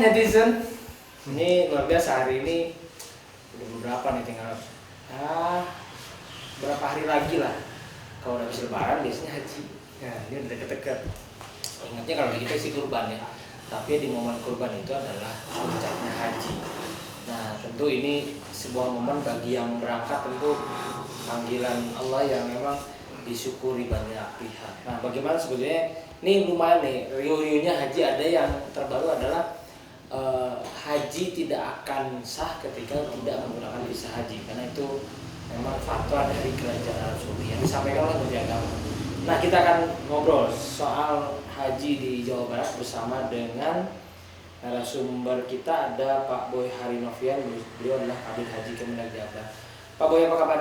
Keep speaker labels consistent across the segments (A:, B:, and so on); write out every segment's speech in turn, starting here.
A: netizen. Ini luar biasa, hari ini udah beberapa nih, tinggal berapa hari lagi lah. Kalau udah habis lebaran biasanya haji. Nah, ini udah deket-deket. Ingatnya kalau kita sih kurban ya. Tapi di momen kurban itu adalah puncaknya haji. Nah, tentu ini sebuah momen bagi yang berangkat, tentu panggilan Allah yang memang disyukuri banyak pihak. Nah, bagaimana sebetulnya ini lumayan nih, riuh-riuhnya haji. Ada yang terbaru adalah haji tidak akan sah ketika tidak menggunakan visa haji, karena itu memang fatwa dari Kerajaan Arab Saudi yang disampaikan oleh Menteri Agama. Nah, kita akan ngobrol soal haji di Jawa Barat bersama dengan narasumber kita, ada Pak Boy Harinovian. Beliau adalah Kabid Haji Kemenag Jabar. Pak Boy, apa kabar?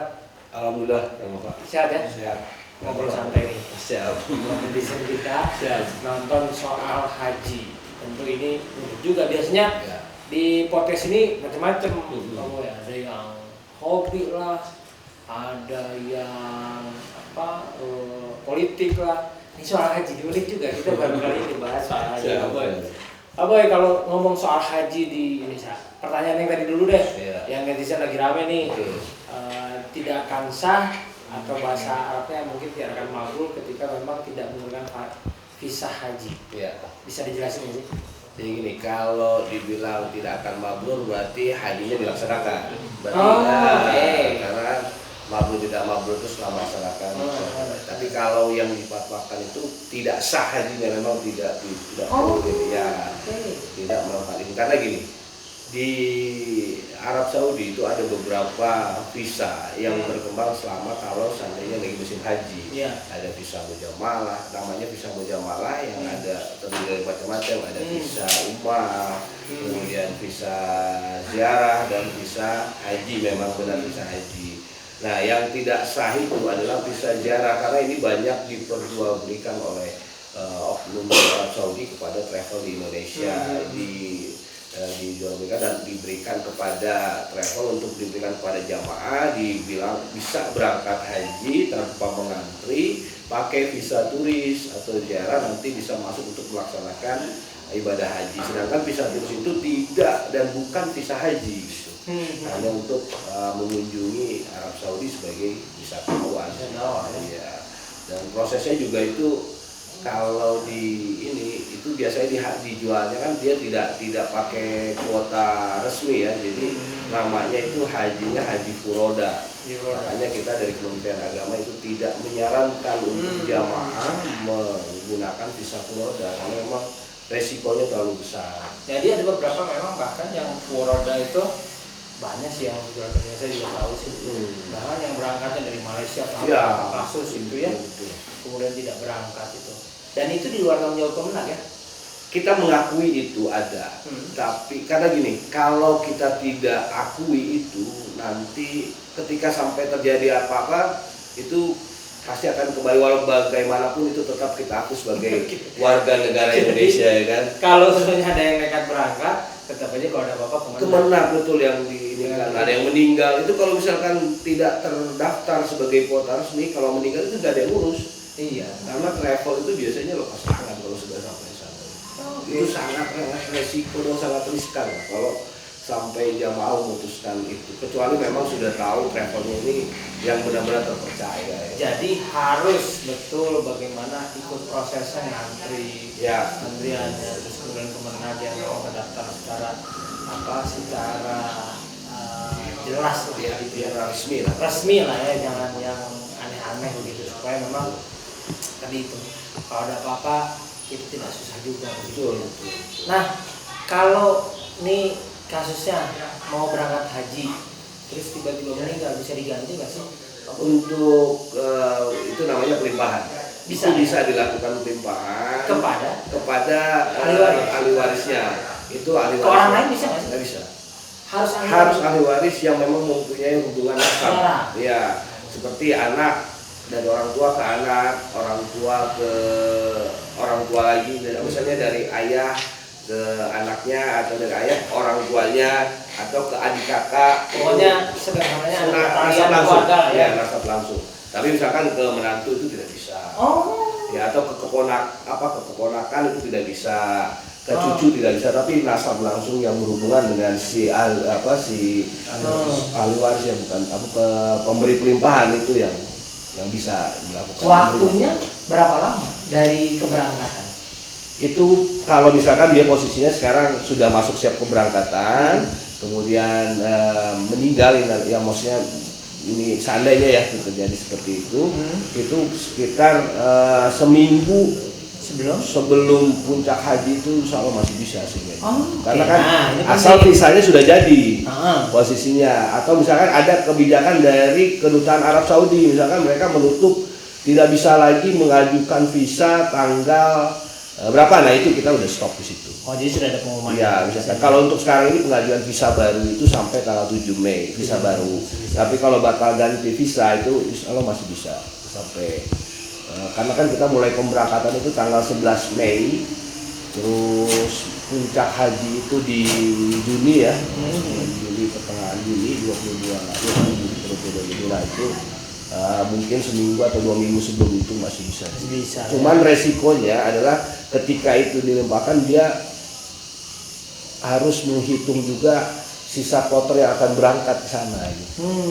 B: Alhamdulillah, Pak.
A: Sehat ya?
B: Sehat.
A: Ngobrol santai nih.
B: Siap.
A: Netizen kita
B: Siap.
A: nonton soal haji. Tentu ini unik juga, biasanya
B: Ya.
A: di podcast ini macam-macam. Oh ya, ada yang hobi lah, ada yang politik lah. Ini soal haji unik juga. Kita baru kali ini bahas soal haji.
B: Siap.
A: Pak Boy, kalau ngomong soal haji di Indonesia, pertanyaan yang tadi dulu deh, yang netizen lagi rame nih, tidak akan sah atau bahasa Arabnya mungkin tidak akan mabrur ketika memang tidak menggunakan visa haji.
B: Ya.
A: Bisa dijelasin nggak sih?
B: Jadi gini, kalau dibilang tidak akan mabrur berarti hajinya dilaksanakan. Berarti karena mabrur tidak mabrur itu setelah melaksanakan. Tapi kalau yang difatwakan itu tidak sah hajinya, memang tidak ya, tidak melakukan ini. Karena gini, di Arab Saudi itu ada beberapa visa yang berkembang selama kalau seandainya lagi musim haji. Ada visa mujamalah, namanya visa mujamalah yang ada terdiri dari macam-macam. Ada visa umrah, kemudian visa ziarah, dan visa haji. Memang benar visa haji. Nah, yang tidak sah itu adalah visa ziarah, karena ini banyak diperjualbelikan oleh oknum Arab Saudi kepada travel di Indonesia. Dijual belikan dan diberikan kepada travel untuk diberikan kepada jamaah, dibilang bisa berangkat haji tanpa mengantri, pakai visa turis atau ziarah, nanti bisa masuk untuk melaksanakan ibadah haji. Sedangkan visa turis itu tidak dan bukan visa haji gitu. Hanya untuk mengunjungi Arab Saudi sebagai wisatawan. Ya. Dan prosesnya juga itu kalau di ini itu biasanya dijualnya kan dia tidak pakai kuota resmi ya, jadi namanya itu hajinya haji furoda. Makanya kita dari Kementerian Agama itu tidak menyarankan untuk jamaah menggunakan visa furoda karena memang resikonya terlalu besar.
A: Jadi ada beberapa memang bahkan yang furoda itu banyak sih yang jual ke Indonesia, juga tahu sih. Bahkan yang berangkatnya dari Malaysia, kasus itu ya, kemudian tidak berangkat itu. Dan itu di luar tanggung jawab Kemenag ya?
B: Kita mengakui itu ada, tapi karena gini, kalau kita tidak akui itu, nanti ketika sampai terjadi apa-apa itu pasti akan kembali, walau bagaimanapun itu tetap kita akui sebagai warga negara Indonesia ya kan.
A: Kalau sebenarnya ada yang nekat berangkat, tetap aja kalau ada apa-apa
B: Kemenag betul yang diinginkan. Ada yang meninggal itu kalau misalkan tidak terdaftar sebagai kuota resmi, kalau meninggal itu tidak ada yang ngurus.
A: Iya,
B: karena travel itu biasanya lepas tangan kalau sudah sampai sana. Itu sangat resiko dan sangat riskan ya, kalau sampai jamaah memutuskan itu. Kecuali memang sudah tahu travelnya ini yang benar-benar terpercaya. Ya.
A: Jadi harus betul bagaimana ikut prosesnya, ngantri, antriannya, terus kemudian Kemenag yang mau mendaftar secara jelas
B: ya,
A: resmi lah ya, jangan yang aneh-aneh begitu, supaya memang tadi itu kalau ada apa-apa itu tidak susah juga begitu. Nah, kalau nih kasusnya mau berangkat haji terus tiba-tiba meninggal, bisa diganti nggak sih?
B: Untuk itu namanya pelimpahan. Bisa dilakukan pelimpahan kepada ahli warisnya. Itu ahli waris.
A: Orang lain bisa nggak sih?
B: Nggak bisa.
A: Harus
B: ahli waris yang memang mempunyai hubungan nasab. Ya, seperti anak dari orang tua ke anak, orang tua ke orang tua lagi, misalnya dari ayah ke anaknya, atau dari ayah orang tuanya, atau ke adik kakak.
A: Pokoknya sederhananya
B: nasab langsung. Ya, nasab langsung. Tapi misalkan ke menantu itu tidak bisa. Ya, atau ke keponakan itu tidak bisa. ke cucu tidak bisa, tapi nasab langsung yang berhubungan dengan si ahli waris ya, bukan pemberi pelimpahan itu yang bisa dilakukan.
A: Waktunya berapa lama dari keberangkatan?
B: Itu kalau misalkan dia posisinya sekarang sudah masuk siap keberangkatan, kemudian meninggal, ya maksudnya ini seandainya ya terjadi seperti itu sekitar seminggu sebelum puncak haji itu insya Allah masih bisa sih. Karena kan asal visanya sudah jadi posisinya, atau misalkan ada kebijakan dari kedutaan Arab Saudi, misalkan mereka menutup tidak bisa lagi mengajukan visa tanggal berapa, nah itu kita udah stop di situ.
A: Oh, jadi sudah ada pengumuman.
B: Ya, misalkan kalau untuk sekarang ini pengajuan visa baru itu sampai tanggal 7 Mei visa baru. Tapi kalau batal ganti visa itu insya Allah masih bisa sampai karena kan kita mulai pemberangkatan itu tanggal 11 Mei, terus puncak haji itu di Juni ya, Juni pertengahan Juni 22 Juni itu mungkin seminggu atau 2 minggu sebelum itu masih bisa. Cuman resikonya adalah ketika itu dilempahkan dia harus menghitung juga sisa kloter yang akan berangkat ke sana.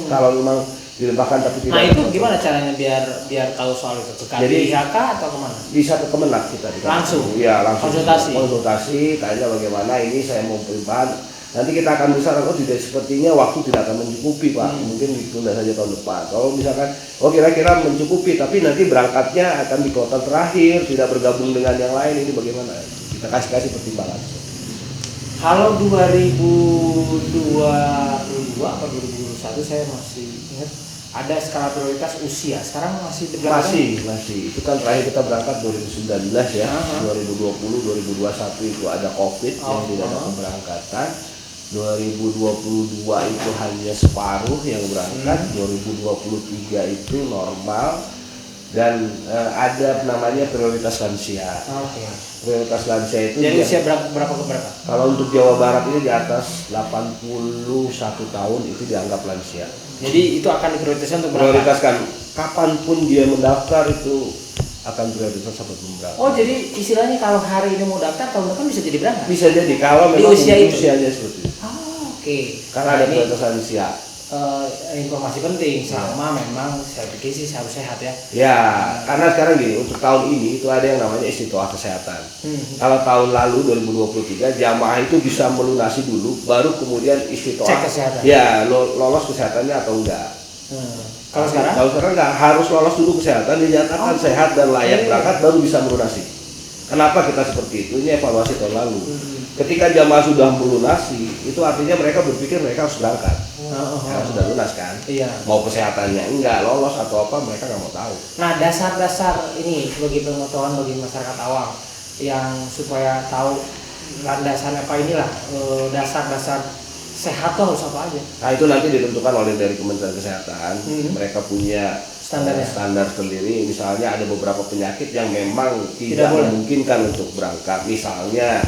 B: Kalau memang dilempahkan tapi tidak.
A: Nah itu gimana caranya biar tahu soal itu? Ke KPIHK atau kemana?
B: Bisa ke Kemenak kita.
A: Langsung?
B: Iya langsung.
A: Konsultasi,
B: tanya bagaimana ini saya mau pelimpahan. Nanti kita akan bisa tidak sepertinya waktu tidak akan mencukupi Pak, mungkin ditunda saja tahun depan. Kalau misalkan kira-kira mencukupi tapi nanti berangkatnya akan di kloter terakhir, tidak bergabung dengan yang lain, ini bagaimana? Kita kasih pertimbangan.
A: Kalau 2022 atau 2021 saya masih ingat ada skala prioritas usia. Sekarang masih berapa?
B: Masih. Itu kan terakhir kita berangkat 2019 ya. 2020, 2021 itu ada Covid yang tidak ada pemberangkatan. 2022 itu hanya separuh yang berangkat. 2023 itu normal. Dan ada namanya prioritas lansia. Prioritas lansia itu
A: jadi usia berapa ke berapa?
B: Kalau untuk Jawa Barat ini di atas 81 tahun itu dianggap lansia.
A: Jadi itu akan diprioritaskan untuk berangkat?
B: Prioritaskan kapanpun dia mendaftar itu akan prioritas sampai berangkat.
A: Oh jadi istilahnya kalau hari ini mau daftar tahun depan bisa jadi berangkat?
B: Bisa jadi kalau memang usianya seperti itu.
A: Oke.
B: Karena ada prioritas lansia.
A: Informasi penting sama memang saya pikir sih harus sehat ya.
B: Ya, karena sekarang gini untuk tahun ini itu ada yang namanya istiqtoah kesehatan. Kalau tahun lalu 2023 jamaah itu bisa melunasi dulu, baru kemudian istiqtoah.
A: Cek kesehatan.
B: Ya, lolos kesehatannya atau enggak.
A: Kalau sekarang?
B: Kalau sekarang enggak, harus lolos dulu kesehatan, dinyatakan sehat dan layak berangkat baru bisa melunasi. Kenapa kita seperti itu? Ini evaluasi tahun lalu. Ketika jamaah sudah melunasi, itu artinya mereka berpikir mereka harus berangkat. Karena sudah lunas kan?
A: Iya.
B: Mau kesehatannya enggak lolos atau apa mereka nggak mau tahu.
A: Nah dasar-dasar ini sebagai pengetahuan bagi masyarakat awam yang supaya tahu landasan apa inilah dasar-dasar sehat tuh harus apa aja.
B: Nah itu nanti ditentukan oleh dari Kementerian Kesehatan. Mereka punya standar sendiri. Misalnya ada beberapa penyakit yang memang tidak memungkinkan untuk berangkat. Misalnya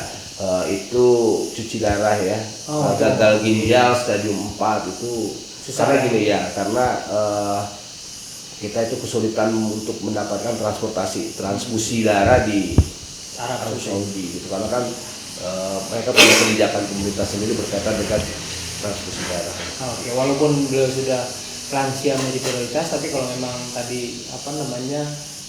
B: itu cuci darah ya, gagal ginjal stadium 4 itu susah karena gini ya, karena kita itu kesulitan untuk mendapatkan transfusi darah di Arab Saudi gitu, karena kan mereka punya kebijakan pemerintah sendiri berkaitan dengan transfusi darah.
A: Oke, walaupun beliau sudah lansia menjadi prioritas, tapi kalau memang tadi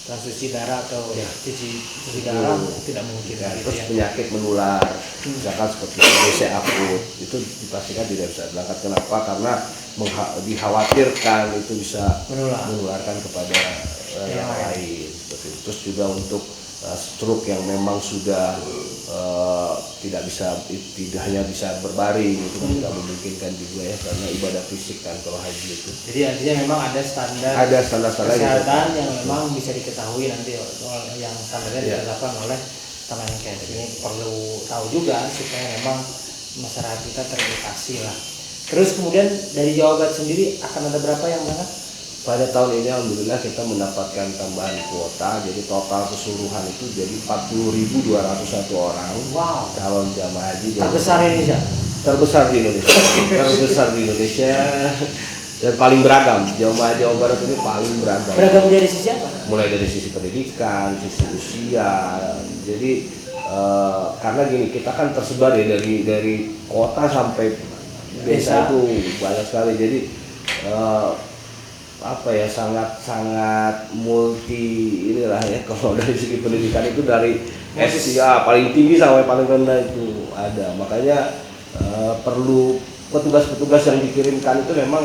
A: transfusi darah atau cuci darah tidak mungkin.
B: Terus penyakit menular, misalkan seperti TBC akut, itu dipastikan tidak bisa berangkat. Kenapa? Karena dikhawatirkan itu bisa menularkan kepada yang lain. Terus juga untuk stroke yang memang sudah tidak hanya bisa berbaring, itu kan tidak memungkinkan juga ya, karena ibadah fisik kan kalau haji itu.
A: Jadi artinya memang ada standar kesehatan yang memang bisa diketahui nanti yang standarnya ditetapkan oleh Kemenkes. Ini perlu tahu juga supaya memang masyarakat kita teredukasi lah. Terus kemudian dari Jawa Barat sendiri akan ada berapa yang berangkat?
B: Pada tahun ini alhamdulillah kita mendapatkan tambahan kuota, jadi total keseluruhan itu jadi 40.201 orang.
A: Wow.
B: Calon jamaah haji
A: terbesar Indonesia.
B: Terbesar di Indonesia dan paling beragam. Jamaah Jawa Barat ini paling beragam.
A: Beragam dari sisi apa?
B: Mulai dari sisi pendidikan, sisi usia. Jadi karena gini, kita kan tersebar ya dari kota sampai desa itu banyak sekali, jadi sangat multi inilah ya. Kalau dari segi pendidikan itu dari SIA paling tinggi sampai paling rendah itu ada, makanya perlu petugas-petugas yang dikirimkan itu memang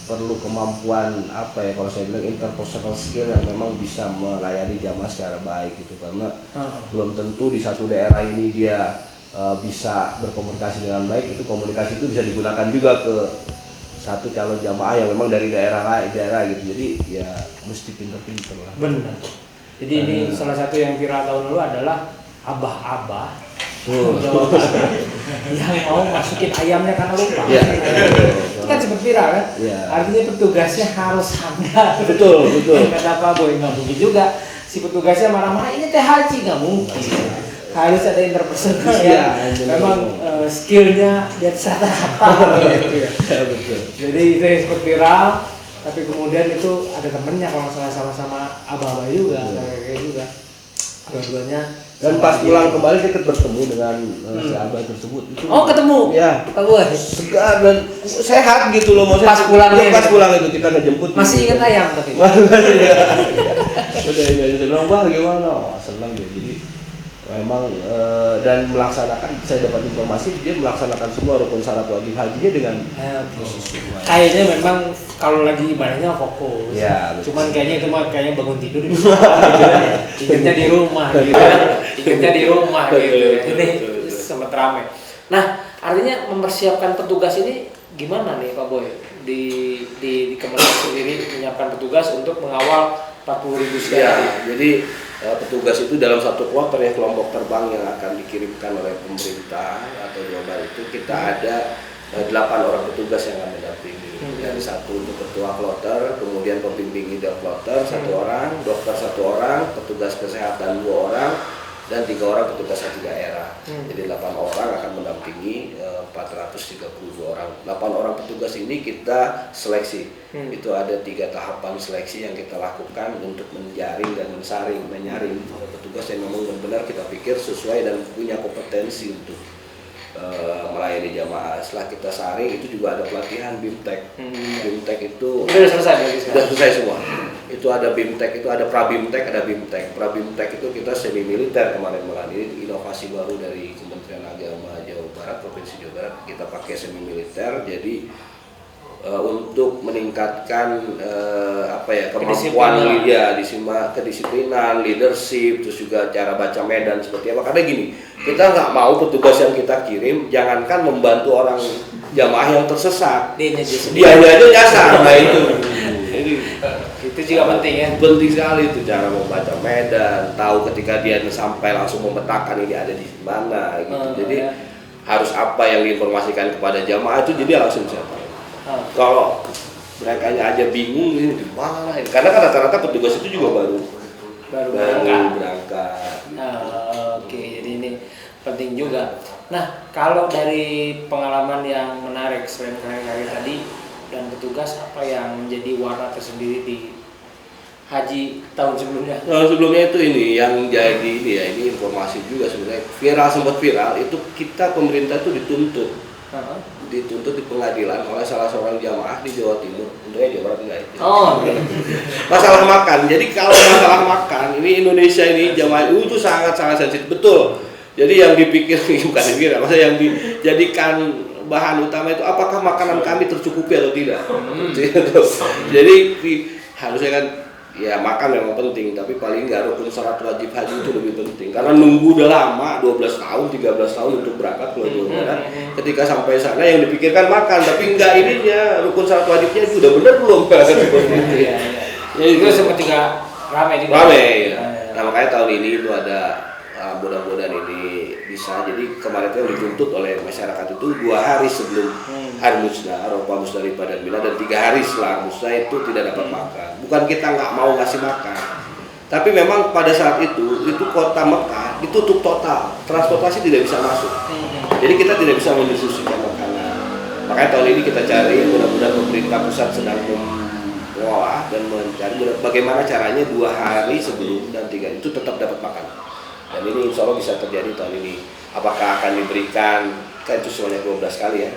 B: perlu kemampuan kalau saya bilang interpersonal skill yang memang bisa melayani jamaah secara baik gitu, karena belum tentu di satu daerah ini dia bisa berkomunikasi dengan baik. Itu komunikasi itu bisa digunakan juga ke satu calon jamaah yang memang dari daerah gitu, jadi ya mesti pinter-pinter lah.
A: Benar. Jadi ini salah satu yang viral tahun lalu adalah abah-abah yang mau masukin ayamnya karena lupa. Itu kan sempat viral kan? Artinya petugasnya harus handal.
B: Betul.
A: Kata Pak Boy, nggak mungkin juga si petugasnya marah-marah, ini teh haji, nggak mungkin. Harus ada interpersonal ya. Memang skillnya di atas rata-rata gitu ya. Betul. Jadi itu yang sempat viral, tapi kemudian itu ada temennya kalau salah sama-sama abah-abah juga, kayak juga. Dua-duanya.
B: Dan pas pulang kembali kita bertemu dengan si abah tersebut. Itu,
A: ketemu?
B: Ya.
A: Wah,
B: segar dan sehat gitu loh. Maksudnya pas pulang itu kita ngejemput.
A: Masih ingat ayam tapi?
B: Udah bilang, Bang gimana? Senang ya. Jadi memang dan melaksanakan, saya dapat informasi dia melaksanakan semua rukun syarat wajib hajinya dengan
A: kayaknya memang kalau lagi ibadahnya fokus.
B: Ya,
A: cuman kayaknya itu mah bangun tidur di rumah. Ingatnya di rumah gitu. Ini sempat rame. Nah, artinya mempersiapkan petugas ini gimana nih Pak Boy? Di Kementerian sendiri menyiapkan petugas untuk mengawal 40.000 sekian.
B: Ya, jadi petugas itu dalam satu kloter ya, kelompok terbang yang akan dikirimkan oleh pemerintah atau Jabar itu kita ada 8 orang petugas yang akan mendampingi. Dari satu untuk ketua kloter, kemudian pembimbing ida kloter 1 orang, dokter 1 orang, petugas kesehatan 2 orang, dan 3 orang petugas haji daerah. Jadi 8 orang akan mendampingi 432 orang. 8 orang petugas ini kita seleksi. Itu ada 3 tahapan seleksi yang kita lakukan untuk menyaring petugas yang memang benar-benar kita pikir sesuai dan punya kompetensi untuk melayani jamaah. Setelah kita saring itu juga ada pelatihan BIMTEK. BIMTEK itu
A: sudah
B: selesai semua. Itu ada BIMTEK, itu ada Prabimtek, ada BIMTEK. Prabimtek itu kita semi militer kemarin ini inovasi baru dari Kementerian Agama Jawa Barat, Provinsi Jawa Barat. Kita pakai semi militer, jadi untuk meningkatkan kemampuan kedisiplinan, leadership, terus juga cara baca medan seperti apa. Karena gini, kita nggak mau petugas yang kita kirim jangankan membantu orang jamaah yang tersesat, dia aja nyasar. Nah itu juga penting ya. Penting sekali itu cara membaca medan, tahu ketika dia sampai langsung memetakan ini ada di mana gitu. Jadi harus apa yang diinformasikan kepada jamaah itu jadi langsung bisa tahu. Kalau mereka aja bingung ini di mana, karena kan rata-rata petugas itu juga baru berangkat.
A: Oke, jadi ini penting juga. Nah, kalau dari pengalaman yang menarik selain karir tadi dan petugas, apa yang menjadi warna tersendiri di haji tahun sebelumnya?
B: Sebelumnya itu ini yang jadi ini informasi juga sebenarnya sempat viral itu kita pemerintah itu dituntut di pengadilan oleh salah seorang jamaah di Jawa Timur, untungnya Jawa Barat enggak itu. Masalah makan. Jadi kalau masalah makan ini Indonesia ini jamaah itu sangat sensitif, betul. Jadi yang maksudnya yang dijadikan bahan utama itu apakah makanan kami tercukupi atau tidak. Jadi harusnya kan ya makan memang penting, tapi paling nggak rukun syarat wajib haji itu lebih penting karena nunggu udah lama 12 tahun 13 tahun untuk berangkat ke Jawa Barat. Ketika sampai sana yang dipikirkan makan, tapi enggak ininya rukun syarat wajibnya itu udah benar belum?
A: Ya itu sempat juga ramai
B: ya. Nah makanya tahun ini itu ada mudah-mudahan ini bisa. Jadi kemarin itu dituntut oleh masyarakat itu 2 hari sebelum hari musnah, Arafah, Musdalifah dan Mina, dan 3 hari setelah musnah itu tidak dapat makan. Bukan kita nggak mau ngasih makan, tapi memang pada saat itu kota Mekah ditutup total, transportasi tidak bisa masuk. Jadi kita tidak bisa mendistribusikan makanan. Makanya tahun ini kita cari, mudah-mudahan pemerintah pusat sedang mengolah dan mencari bagaimana caranya 2 hari sebelum dan 3 itu tetap dapat makan. Dan ini insya Allah bisa terjadi tahun ini. Apakah akan diberikan, kan itu sebanyak 12 kali ya,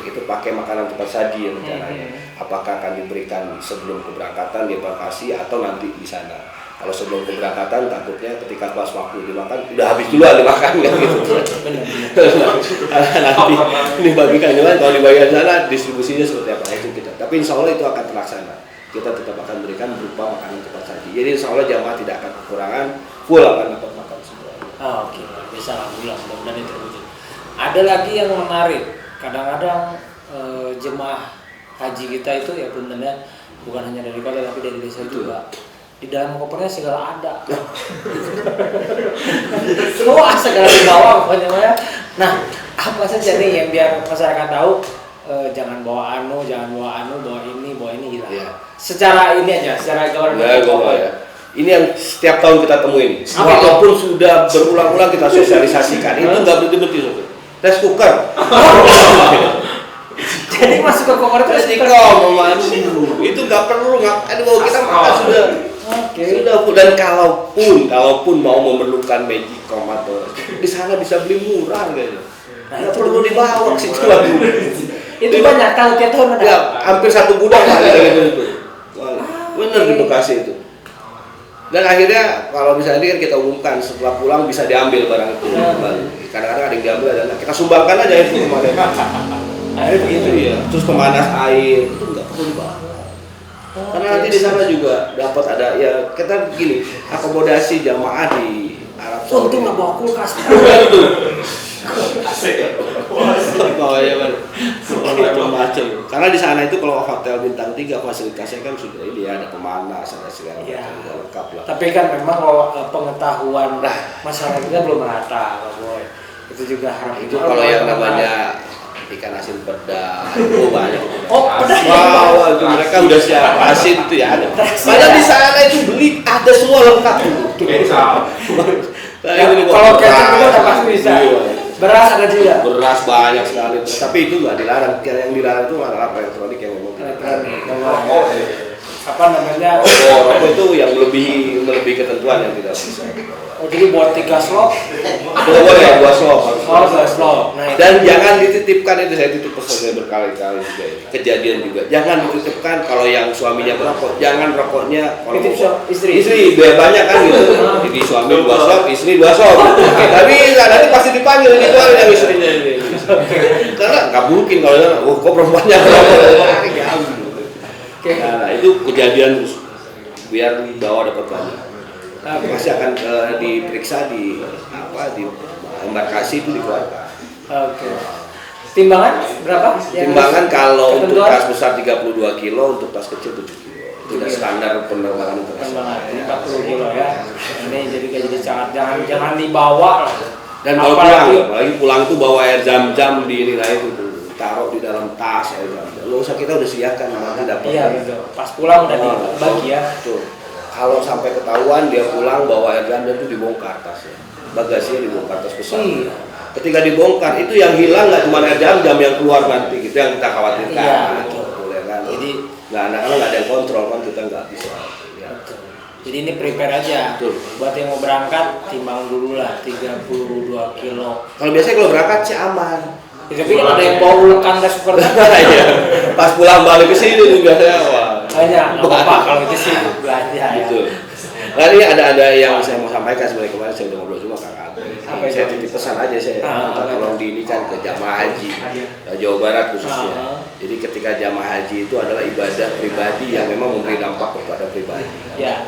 B: itu pakai makanan cepat saji ya rencananya. Apakah akan diberikan sebelum keberangkatan di embarkasi atau nanti di sana. Kalau sebelum keberangkatan takutnya ketika pas waktu dimakan udah habis duluan dimakan kan gitu. Nanti ini bagikan jalan, kalau di bagian sana distribusinya seperti apa itu kita. Tapi insya Allah itu akan terlaksana. Kita tetap akan berikan berupa makanan cepat saji. Jadi insya Allah jamaah tidak akan kekurangan, full akan dapat makan semua.
A: Oke, bisa alhamdulillah, mudah-mudahan itu terwujud. Ada lagi yang menarik, kadang-kadang jemaah haji kita itu ya benar-benar bukan hanya dari kota tapi dari desa juga. Di dalam kopernya segala ada. Semua segala dibawa pokoknya. Nah, apa saja nih yang biar masyarakat tahu jangan bawa bawa ini gitu.
B: Ya.
A: Secara ini aja, secara gambaran.
B: Ya. Ini yang setiap tahun kita temuin. Walaupun sudah berulang-ulang kita sosialisasikan, itu nggak berhenti-berhenti. Rice cooker.
A: Jadi masuk ke koper itu
B: itu nggak perlu aduh kita makan sudah.
A: Oke.
B: Sudah, dan kalaupun mau memerlukan magicom atau di sana bisa beli murah gitu. Nggak perlu dibawa ke situ lagi.
A: Itu banyak kalau tiap tahun ada.
B: Ya, hampir 1 gudang ada gitu itu. Bener di Bekasi itu. Dan akhirnya kalau misalnya kan kita umumkan setelah pulang bisa diambil barang itu. Kadang-kadang ada yang diambil dan kita sumbangkan aja itu kemarin.
A: Akhirnya begitu
B: ya. Terus pemanas air itu nggak perlu dibawa. Karena nanti di sana juga dapat ada ya kita begini akomodasi jamaah di Arab Saudi.
A: Untung nggak bawa kulkas.
B: Macam. Karena di sana itu kalau hotel bintang 3 fasilitasnya kan sudah ini ada pemanas ada segala macam lengkap lah.
A: Tapi kan memang kalau pengetahuan masyarakat kita belum merata, Pak Boy. Itu juga harap
B: itu kalau yang namanya ikan asin peda itu banyak.
A: Pedas.
B: Wow, itu mereka udah siap asin itu ya ada. Padahal di sana itu beli ada semua lengkap.
A: Kalau kecap juga udah pasti bisa. Beras ada juga.
B: Beras banyak sekali. Tapi itu nggak dilarang. Yang dilarang itu adalah elektronik yang memang
A: apa namanya?
B: Rokok itu yang melebihi ketentuan yang tidak bisa.
A: Oh, jadi buat 3 slot?
B: Boleh 2 slot.
A: Oh, 2 slot. Nah,
B: dan jangan dititipkan itu saya titip pesan saya berkali-kali juga ini. Kejadian juga. Jangan dititipkan kalau yang suaminya merokok, jangan rokoknya kalau istri biar banyak kan gitu. Jadi suami 2 slot, istri 2 slot. Tapi nanti pasti dipanggil ini tuh yang istrinya ini. Karena nggak mungkin kalau kok perempuannya merokok. Nah, itu kejadian biar bawa dapat banyak. Pasti akan diperiksa di embarkasi itu dikeluarkan.
A: Oke. Timbangan berapa?
B: Timbangan kalau untuk tas besar 32 kilo, untuk tas kecil 7 kilo. Tidak standar penerbangan internasional.
A: 40 kilo ya. Ini jadi jangan dibawa lah.
B: Dan kalau apalagi pulang itu bawa air jam-jam di ini lah itu. Taruh di dalam tas air jam-jam. Lo usah kita udah siapkan nanti dapat.
A: Iya betul. Pas pulang udah dibagi ya.
B: Betul. Kalau sampai ketahuan dia pulang bawa air jam-jam itu dibongkar tasnya. Bagasinya dibongkar tas besar. Ketika dibongkar itu yang hilang nggak cuma air jam-jam yang keluar nanti gitu yang kita khawatirkan.
A: Iya betul.
B: Kan?
A: Jadi
B: anak-anak nggak ada yang kontrol kan kita nggak bisa. Ya.
A: Jadi ini prepare aja.
B: Betul.
A: Buat yang mau berangkat timbang dulu lah 32 kilo.
B: Kalau biasanya kalau berangkat sih aman.
A: Ya, tapi kan ada yang bawa ulekan dan seperti itu.
B: Pas pulang balik ke sini juga saya
A: banyak. Nggak apa-apa kalau itu sih belanja ya.
B: Gitu. Nah ini ada yang saya mau sampaikan sebenarnya kemarin saya udah ngobrol sama Kak Abel. Saya titip pesan aja saya minta tolong diinikan ke jamaah haji Jawa Barat khususnya. Jadi ketika jamaah haji itu adalah ibadah pribadi yang memang memberi dampak kepada pribadi.
A: Ya.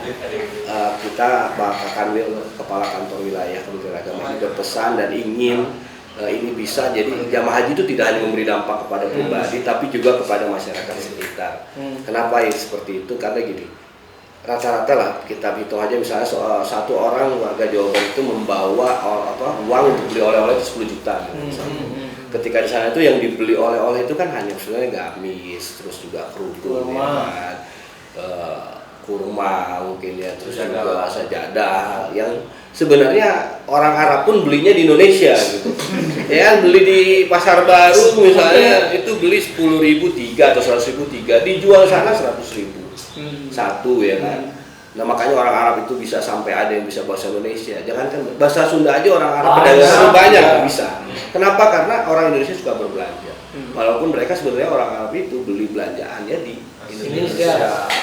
B: Kita Pak Kanwil Kepala Kantor Wilayah Kementerian Agama ini berpesan dan ingin ini bisa jadi jamaah haji itu tidak hanya memberi dampak kepada pribadi tapi juga kepada masyarakat sekitar. Kenapa ya seperti itu? Karena gini, rata-rata lah kita hitung aja misalnya satu orang warga Jawa Barat itu membawa uang untuk beli oleh-oleh itu 10 juta. Ketika di sana itu yang dibeli oleh-oleh itu kan hanya sebenarnya gamis, terus juga kerudung, kurma mungkin ya, terus juga sajadah yang sebenarnya orang Arab pun belinya di Indonesia gitu. Ya beli di Pasar Baru misalnya itu beli 10.000 3 atau 100.000 3, dijual sana 100.000 satu ya kan. Nah makanya orang Arab itu bisa sampai ada yang bisa bahasa Indonesia. Jangankan bahasa Sunda aja orang Arab banyak yang bisa. Kenapa? Karena orang Indonesia suka berbelanja. Walaupun mereka sebenarnya orang Arab itu beli belanjaannya di Indonesia.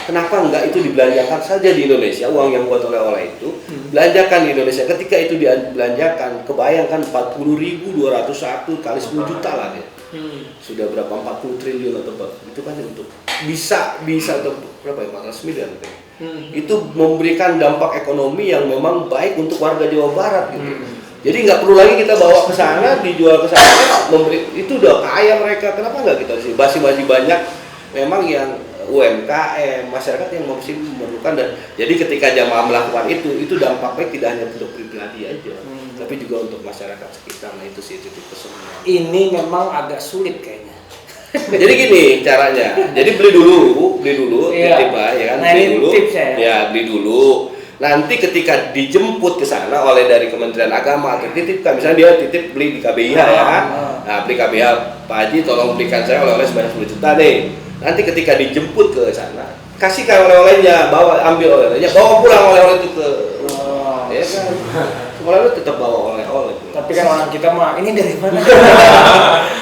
B: Kenapa enggak itu dibelanjakan saja di Indonesia, uang yang buat oleh-oleh itu belanjakan di Indonesia. Ketika itu dibelanjakan, kebayangkan 40.201 kali 10 juta lah dia. Sudah berapa 40 triliun atau itu kan untuk bisa untuk berapa ya 400 miliar itu memberikan dampak ekonomi yang memang baik untuk warga Jawa Barat gitu. Jadi nggak perlu lagi kita bawa ke sana, dijual ke sana, itu udah kaya mereka. Kenapa nggak kita sih? Masih banyak memang yang UMKM, masyarakat yang masih memerlukan. Dan jadi ketika jamaah melakukan itu dampaknya tidak hanya untuk pribadi aja, tapi juga untuk masyarakat sekitar. Nah itu sih titik kesemuanya.
A: Ini memang agak sulit kayaknya.
B: Jadi gini caranya. Jadi beli dulu, titip ya kan, beli dulu. Ya, beli dulu. Nanti ketika dijemput ke sana oleh dari Kementerian Agama atau titipkan, misalnya dia titip beli di KBIH ya kan. Nah, beli KBIH, Pak Haji tolong belikan saya oleh-oleh sebanyak 10 juta deh. Nanti ketika dijemput ke sana, kasihkan oleh-olehnya, ambil oleh-olehnya, bawa pulang oleh-oleh itu ke rumah. Ya kan. Oleh-oleh tetap bawa oleh-oleh.
A: Tapi kan orang kita mah ini dari mana?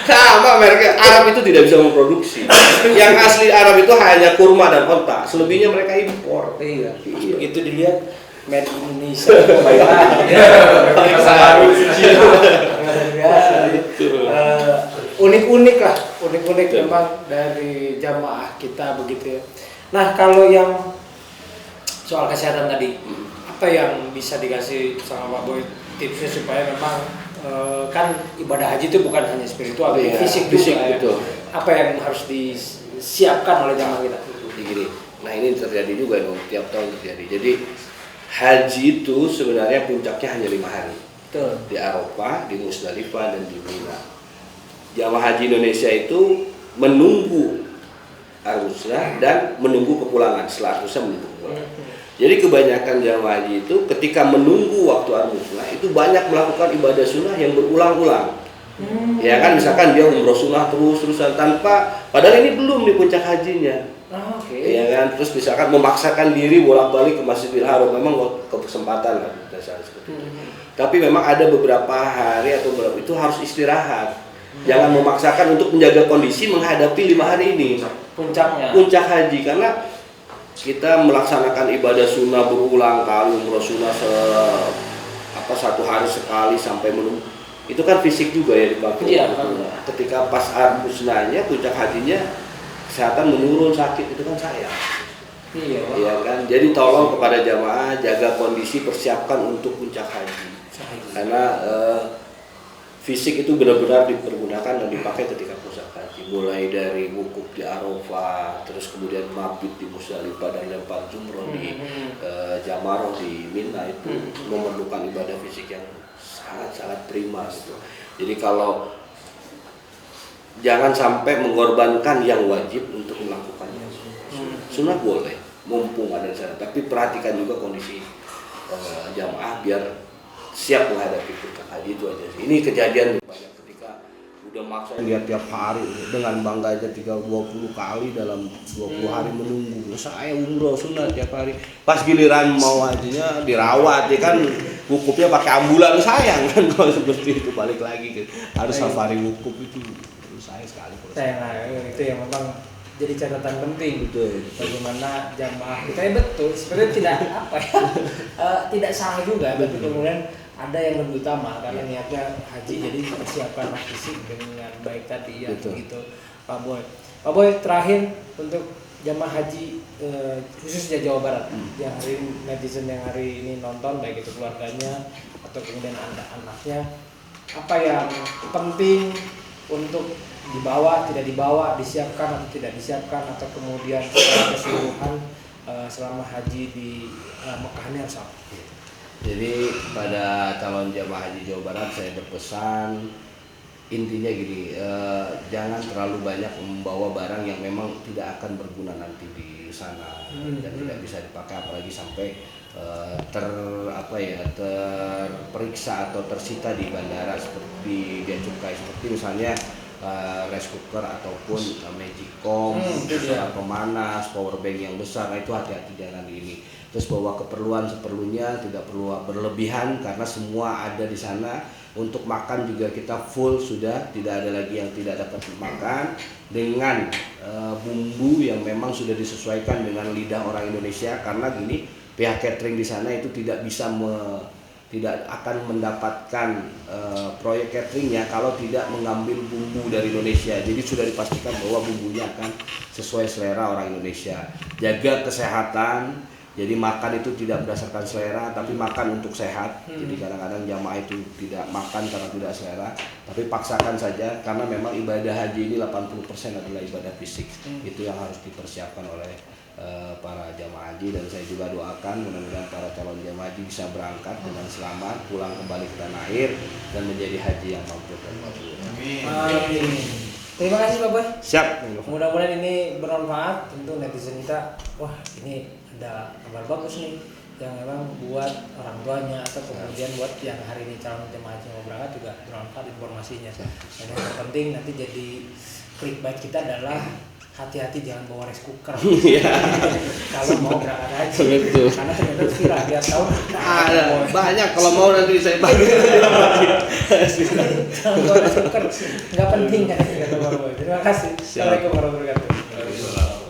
B: Sama mereka Arab itu tidak bisa memproduksi. Yang asli Arab itu hanya kurma dan onta. Selebihnya mereka impor.
A: Iya. Begitu dilihat made in Indonesia. Unik-unik lah, unik memang dari jamaah kita begitu ya. Nah kalau yang soal kesehatan tadi, apa yang bisa dikasih sama Pak Boy tipsnya supaya memang kan ibadah haji itu bukan hanya spiritual, tapi fisik juga ya. Apa yang harus disiapkan oleh jamaah kita?
B: Gini, nah ini terjadi juga dong, tiap tahun terjadi. Jadi haji itu sebenarnya puncaknya hanya 5 hari.
A: Betul.
B: Di Arafah, di Musdalifah, dan di Mina. Jamaah haji Indonesia itu menunggu arusnya dan menunggu kepulangan. Setelah arusnya menunggu kepulangan. Jadi kebanyakan jamaah haji itu ketika menunggu waktu arusnya itu banyak melakukan ibadah sunnah yang berulang-ulang. Ya kan, misalkan dia umroh sunnah terus-terusan tanpa, padahal ini belum di puncak hajinya. Ya kan, terus misalkan memaksakan diri bolak-balik ke Masjidil Haram, memang kesempatan lah seperti itu. Tapi memang ada beberapa hari atau beberapa itu harus istirahat. Jangan memaksakan untuk menjaga kondisi menghadapi 5 hari ini puncak haji, karena kita melaksanakan ibadah sunnah berulang kali, umroh sunnah 1 hari sekali sampai menunggu. Itu kan fisik juga ya dipakai.
A: Iya.
B: Ketika pas arusnanya, puncak hajinya kesehatan menurun, sakit, itu kan sayang. Iya kan. Jadi tolong kepada jamaah jaga kondisi, persiapkan untuk puncak haji. Karena fisik itu benar-benar dipergunakan dan dipakai ketika puncak haji, mulai dari wukuf di Arafah, terus kemudian mabit di Musdalifah dan lempar jumroh di Jamaroh di Mina, itu memerlukan ibadah fisik yang sangat-sangat prima gitu. Jadi kalau jangan sampai mengorbankan yang wajib untuk melakukannya. Sunnah boleh, mumpung ada di sana, tapi perhatikan juga kondisi jamaah biar siap menghadapi puncak haji, itu aja sih. Ini kejadian banyak ketika udah maksa lihat tiap hari dengan bangganya 20 kali dalam 20 hari menunggu. Saya umroh sunnah tiap hari. Pas giliran mau hajinya dirawat ya kan, wukufnya pakai ambulan, sayang kan kalau seperti itu, balik lagi kan. Harus safari wukuf itu sayang sekali.
A: Itu yang memang jadi catatan penting.
B: Betul.
A: Bagaimana jamaah kita ya, betul. Sebenarnya tidak tidak salah juga, tapi kemudian ada yang lebih utama karena niatnya haji, jadi persiapkan fisik dengan baik tadi ya. Begitu Pak Boy. Pak Boy, terakhir untuk jamaah haji khususnya Jawa Barat yang hari ini, netizen yang hari ini nonton, baik itu keluarganya atau kemudian anak-anaknya, apa yang penting untuk dibawa, tidak dibawa, disiapkan atau tidak disiapkan, atau kemudian keseluruhan selama haji di Mekah ini harus apa?
B: Jadi pada calon jamaah haji Jawa Barat saya berpesan, intinya gini, jangan terlalu banyak membawa barang yang memang tidak akan berguna nanti di sana dan tidak bisa dipakai, apalagi sampai terperiksa atau tersita di bandara seperti bea cukai, seperti misalnya rice cooker ataupun magicom, pemanas, power bank yang besar. Nah, itu hati-hati, jangan ini. terus bawa keperluan seperlunya, tidak perlu berlebihan karena semua ada di sana. Untuk makan juga kita full sudah, tidak ada lagi yang tidak dapat makan dengan bumbu yang memang sudah disesuaikan dengan lidah orang Indonesia. Karena gini, pihak catering di sana itu tidak akan mendapatkan proyek cateringnya kalau tidak mengambil bumbu dari Indonesia. Jadi sudah dipastikan bahwa bumbunya akan sesuai selera orang Indonesia. Jaga kesehatan. Jadi makan itu tidak berdasarkan selera, tapi makan untuk sehat. Jadi kadang-kadang jamaah itu tidak makan karena tidak selera, tapi paksakan saja karena memang ibadah haji ini 80% adalah ibadah fisik. Itu yang harus dipersiapkan oleh para jamaah haji, dan saya juga doakan mudah-mudahan para calon jamaah haji bisa berangkat dengan selamat, pulang kembali ke tanah air dan menjadi haji yang mabrur dan mabrur.
A: Amin. Terima kasih Pak Boy.
B: Siap.
A: Mudah-mudahan ini bermanfaat untuk netizen kita. Wah, ini ada kabar bagus nih yang memang buat orang tuanya atau kemudian buat yang hari ini calon jemaah haji mau berangkat juga bermanfaat informasinya. Dan yang terpenting nanti jadi clickbait kita adalah hati-hati jangan bawa rice cooker kalau mau berangkat haji.
B: Betul.
A: Karena ternyata viral biar tahu.
B: Ada banyak, kalau mau nanti saya bagi.
A: Jangan bawa rice cooker, nggak penting kan kata Pak Boy. Terima kasih. Assalamualaikum warahmatullahi wabarakatuh.